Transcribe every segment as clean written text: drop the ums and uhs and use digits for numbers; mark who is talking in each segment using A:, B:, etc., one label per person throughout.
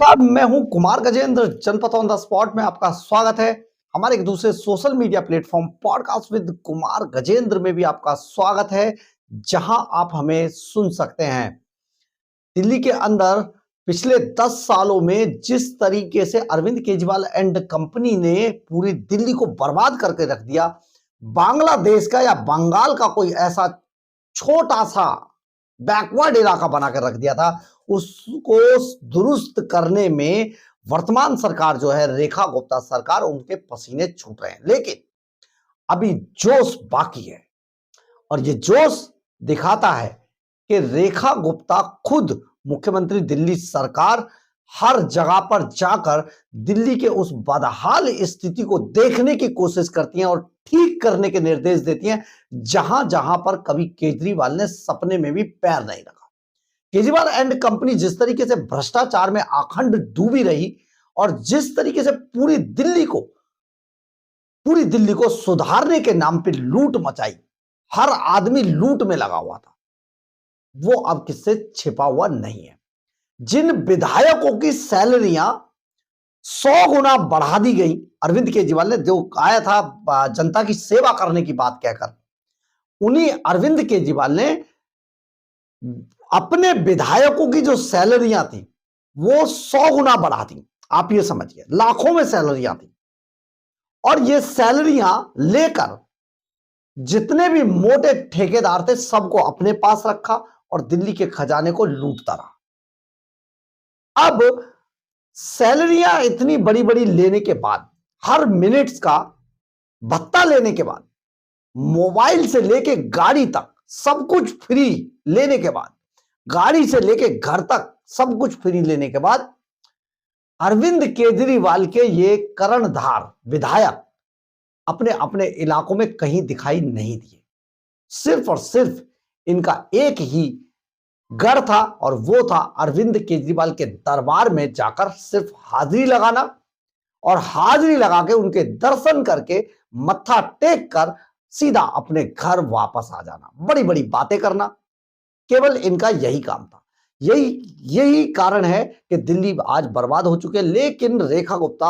A: नमस्कार, मैं हूं कुमार गजेंद्र। जनपद ऑन द स्पॉट में आपका स्वागत है। हमारे एक दूसरे social media platform podcast with Kumar Gajendra में भी आपका स्वागत है, जहां आप हमें सुन सकते हैं। दिल्ली के अंदर पिछले 10 सालों में जिस तरीके से अरविंद केजरीवाल एंड कंपनी ने पूरी दिल्ली को बर्बाद करके रख दिया, बांग्लादेश का या बंगाल का कोई ऐसा छोटा सा बैकवर्ड इलाका बना कर रख दिया था, उसको दुरुस्त करने में वर्तमान सरकार जो है, रेखा गुप्ता सरकार, उनके पसीने छूट रहे हैं। लेकिन अभी जोश बाकी है और ये जोश दिखाता है कि रेखा गुप्ता खुद मुख्यमंत्री दिल्ली सरकार हर जगह पर जाकर दिल्ली के उस बदहाल स्थिति को देखने की कोशिश करती हैं और ठीक करने के निर्देश देती हैं, जहां जहां पर कभी केजरीवाल ने सपने में भी पैर नहीं रखा। केजरीवाल एंड कंपनी जिस तरीके से भ्रष्टाचार में अखंड डूबी रही और जिस तरीके से पूरी दिल्ली को सुधारने के नाम पे लूट मचाई, हर आदमी लूट में लगा हुआ था, वो अब किससे छिपा हुआ नहीं है। जिन विधायकों की सैलरियां 100 गुना बढ़ा दी गई, अरविंद केजरीवाल ने जो आया था जनता की सेवा करने की बात कहकर, उन्हीं अरविंद केजरीवाल ने अपने विधायकों की जो सैलरियां थी वो 100 गुना बढ़ा दी। आप ये समझिए, लाखों में सैलरियां थी और ये सैलरियां लेकर जितने भी मोटे ठेकेदार थे सबको अपने पास रखा और दिल्ली के खजाने को लूटता रहा। अब सैलरियां इतनी बड़ी बड़ी लेने के बाद, हर मिनट्स का भत्ता लेने के बाद, मोबाइल से लेके गाड़ी तक सब कुछ फ्री लेने के बाद, गाड़ी से लेके घर तक सब कुछ फ्री लेने के बाद, अरविंद केजरीवाल के ये कर्णधार विधायक अपने अपने इलाकों में कहीं दिखाई नहीं दिए। सिर्फ और सिर्फ इनका एक ही गढ़ था और वो था अरविंद केजरीवाल के दरबार में जाकर सिर्फ हाजिरी लगाना और हाजिरी लगा के उनके दर्शन करके मत्था टेक कर सीधा अपने घर वापस आ जाना, बड़ी बड़ी बातें करना, केवल इनका यही काम था। यही कारण है कि दिल्ली आज बर्बाद हो चुके। लेकिन रेखा गुप्ता,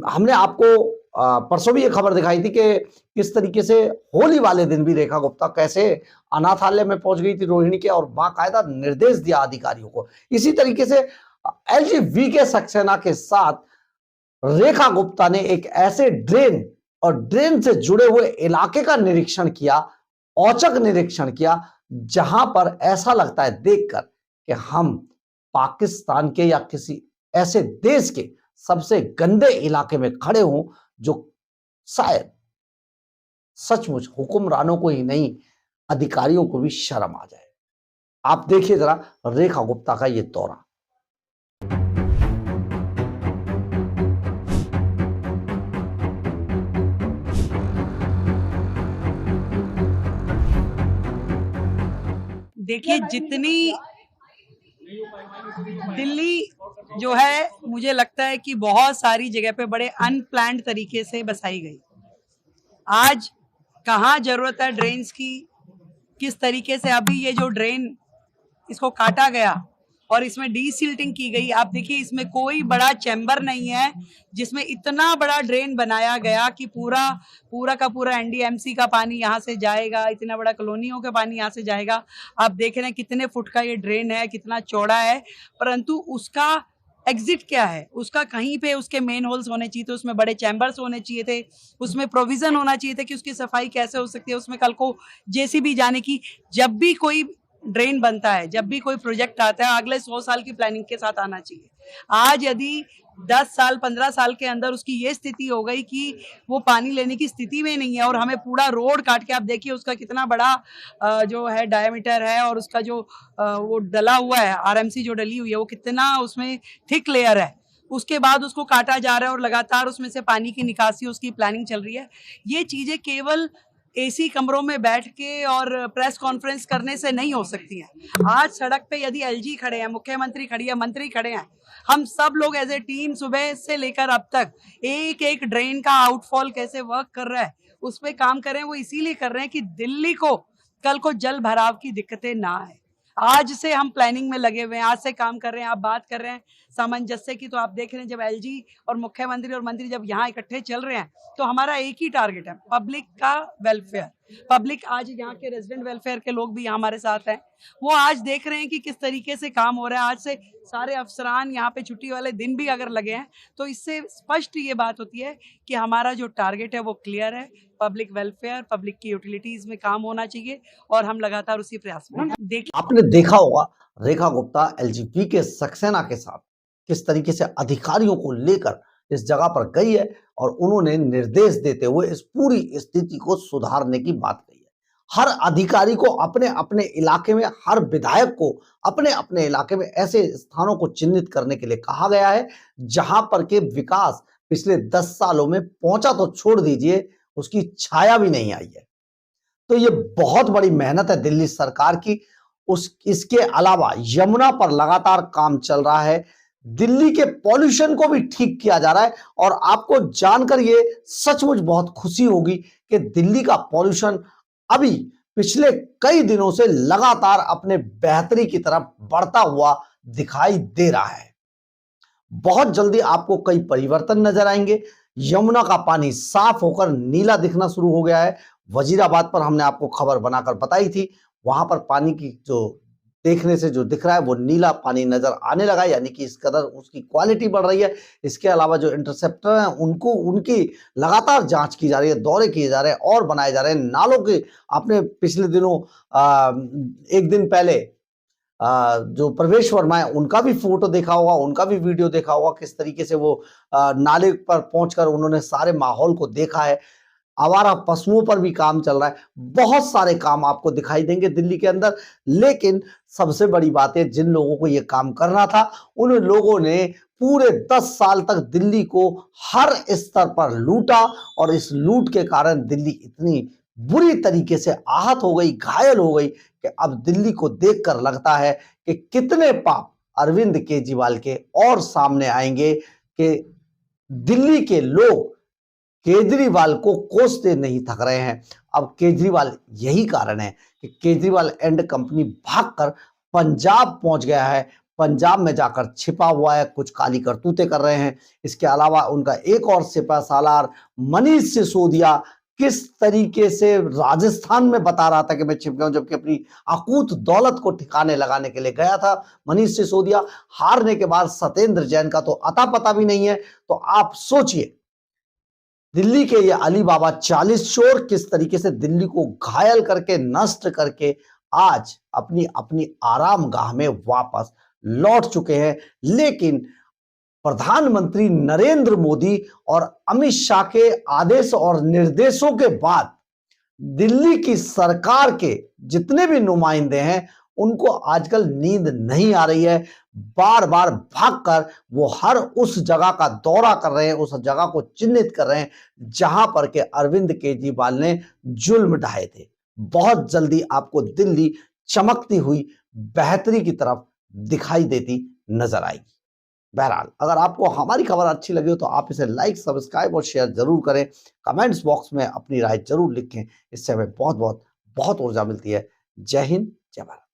A: हमने आपको परसों भी ये खबर दिखाई थी कि किस तरीके से होली वाले दिन भी रेखा गुप्ता कैसे अनाथालय में पहुंच गई थी रोहिणी के और बाकायदा निर्देश दिया अधिकारियों को। इसी तरीके से LGV सक्सेना के साथ रेखा गुप्ता ने एक ऐसे ड्रेन से जुड़े हुए इलाके का निरीक्षण किया, औचक निरीक्षण किया, जहां पर ऐसा लगता है देखकर कि हम पाकिस्तान के या किसी ऐसे देश के सबसे गंदे इलाके में खड़े हों, जो शायद सचमुच हुक्मरानों को ही नहीं, अधिकारियों को भी शर्म आ जाए। आप देखिए जरा रेखा गुप्ता का ये दौरा।
B: देखिए, जितनी दिल्ली जो है, मुझे लगता है कि बहुत सारी जगह पे बड़े अनप्लान्ड तरीके से बसाई गई। आज कहाँ जरूरत है ड्रेन्स की, किस तरीके से अभी ये जो ड्रेन इसको काटा गया और इसमें डीसिल्टिंग की गई। आप देखिए, इसमें कोई बड़ा चैम्बर नहीं है जिसमें इतना बड़ा ड्रेन बनाया गया कि पूरा का पूरा NDMC का पानी यहाँ से जाएगा, इतना बड़ा कॉलोनियों का पानी यहाँ से जाएगा। आप देख रहे हैं कितने फुट का ये ड्रेन है, कितना चौड़ा है, परंतु उसका एग्जिट क्या है? उसका कहीं पे उसके मेन होल्स होने चाहिए थे, उसमें बड़े चैम्बर्स होने चाहिए थे, उसमें प्रोविजन होना चाहिए था कि उसकी सफाई कैसे हो सकती है, उसमें कल को JCB जाने की। जब भी कोई ड्रेन बनता है, जब भी कोई प्रोजेक्ट आता है, अगले 100 साल की प्लानिंग के साथ आना चाहिए। आज यदि 10 साल 15 साल के अंदर उसकी ये स्थिति हो गई कि वो पानी लेने की स्थिति में नहीं है और हमें पूरा रोड काट के, आप देखिए उसका कितना बड़ा जो है डायमीटर है और उसका जो वो डला हुआ है, RMC जो डली हुई है, वो कितना उसमें थिक लेयर है, उसके बाद उसको काटा जा रहा है और लगातार उसमें से पानी की निकासी, उसकी प्लानिंग चल रही है। ये चीजें केवल AC कमरों में बैठ के और प्रेस कॉन्फ्रेंस करने से नहीं हो सकती हैं। आज सड़क पे यदि LG खड़े हैं, मुख्यमंत्री खड़ी है, मंत्री खड़े हैं, हम सब लोग एज ए टीम सुबह से लेकर अब तक एक एक ड्रेन का आउटफॉल कैसे वर्क कर रहा है उस पर काम कर रहे हैं। वो इसीलिए कर रहे हैं कि दिल्ली को कल को जल भराव की दिक्कतें ना आए। आज से हम प्लानिंग में लगे हुए हैं, आज से काम कर रहे हैं। आप बात कर रहे हैं सामंजस्य की, तो आप देख रहे हैं जब एलजी और मुख्यमंत्री और मंत्री जब यहाँ इकट्ठे चल रहे हैं तो हमारा एक ही टारगेट है, पब्लिक का वेलफेयर। पब्लिक, आज यहाँ के रेजिडेंट वेलफेयर के लोग भी यहाँ हमारे साथ हैं, वो आज देख रहे हैं कि किस तरीके से काम हो रहा है। आज से सारे अफसरान यहाँ पे छुट्टी वाले दिन भी अगर लगे हैं तो इससे स्पष्ट ये बात होती है कि हमारा जो टारगेट है वो क्लियर है, पब्लिक वेलफेयर, पब्लिक की यूटिलिटीज में काम होना चाहिए और हम लगातार उसी प्रयास में हैं। देखिए,
A: आपने देखा होगा रेखा गुप्ता एलजीपी के सक्सेना के साथ किस तरीके से अधिकारियों को लेकर इस जगह पर गई है और उन्होंने निर्देश देते हुए इस पूरी स्थिति को सुधारने की बात कही है। हर अधिकारी को अपने अपने इलाके में, हर विधायक को अपने अपने इलाके में ऐसे स्थानों को चिन्हित करने के लिए कहा गया है जहां पर के विकास पिछले 10 सालों में पहुंचा तो छोड़ दीजिए, उसकी छाया भी नहीं आई है। तो ये बहुत बड़ी मेहनत है दिल्ली सरकार की। इसके अलावा यमुना पर लगातार काम चल रहा है, दिल्ली के पॉल्यूशन को भी ठीक किया जा रहा है और आपको जानकर ये सचमुच बहुत खुशी होगी कि दिल्ली का पॉल्यूशन अभी पिछले कई दिनों से लगातार अपने बेहतरी की तरफ बढ़ता हुआ दिखाई दे रहा है। बहुत जल्दी आपको कई परिवर्तन नजर आएंगे। यमुना का पानी साफ होकर नीला दिखना शुरू हो गया है। वजीराबाद पर हमने आपको खबर बनाकर बताई थी, वहां पर पानी की जो देखने से जो दिख रहा है वो नीला पानी नजर आने लगा, यानी कि इस कदर उसकी क्वालिटी बढ़ रही है। इसके अलावा जो इंटरसेप्टर हैं उनको, उनकी लगातार जांच की जा रही है, दौरे किए जा रहे हैं और बनाए जा रहे हैं। नालों के, आपने पिछले दिनों एक दिन पहले जो प्रवेश वर्मा है उनका भी फोटो देखा होगा, उनका भी वीडियो देखा होगा, किस तरीके से वो नाले पर पहुंचकर उन्होंने सारे माहौल को देखा है। आवारा पशुओं पर भी काम चल रहा है। बहुत सारे काम आपको दिखाई देंगे दिल्ली के अंदर, लेकिन सबसे बड़ी बात है, जिन लोगों को ये काम करना था उन लोगों ने पूरे 10 साल तक दिल्ली को हर स्तर पर लूटा और इस लूट के कारण दिल्ली इतनी बुरी तरीके से आहत हो गई, घायल हो गई कि अब दिल्ली को देखकर लगता है कि कितने पाप अरविंद केजरीवाल के और सामने आएंगे कि दिल्ली के लोग केजरीवाल को कोसते नहीं थक रहे हैं। अब केजरीवाल, यही कारण है कि केजरीवाल एंड कंपनी भागकर पंजाब पहुंच गया है, पंजाब में जाकर छिपा हुआ है, कुछ काली करतूतें कर रहे हैं। इसके अलावा उनका एक और सिपह सालार मनीष सिसोदिया किस तरीके से राजस्थान में बता रहा था कि मैं छिप गया हूं, जबकि अपनी अकूत दौलत को ठिकाने लगाने के लिए गया था। मनीष सिसोदिया हारने के बाद सत्येंद्र जैन का तो अता पता भी नहीं है। तो आप सोचिए, दिल्ली के ये अली बाबा 40 चोर किस तरीके से दिल्ली को घायल करके, नष्ट करके आज अपनी अपनी आराम गाह में वापस लौट चुके हैं। लेकिन प्रधानमंत्री नरेंद्र मोदी और अमित शाह के आदेश और निर्देशों के बाद दिल्ली की सरकार के जितने भी नुमाइंदे हैं उनको आजकल नींद नहीं आ रही है। बार बार भागकर वो हर उस जगह का दौरा कर रहे हैं, उस जगह को चिन्हित कर रहे हैं जहां पर के अरविंद केजरीवाल ने जुल्म ढाए थे। बहुत जल्दी आपको दिल्ली चमकती हुई बेहतरी की तरफ दिखाई देती नजर आएगी। बहरहाल, अगर आपको हमारी खबर अच्छी लगी हो तो आप इसे लाइक, सब्सक्राइब और शेयर जरूर करें। कमेंट्स बॉक्स में अपनी राय जरूर लिखें, इससे हमें बहुत बहुत बहुत ऊर्जा मिलती है। जय हिंद, जय भारत।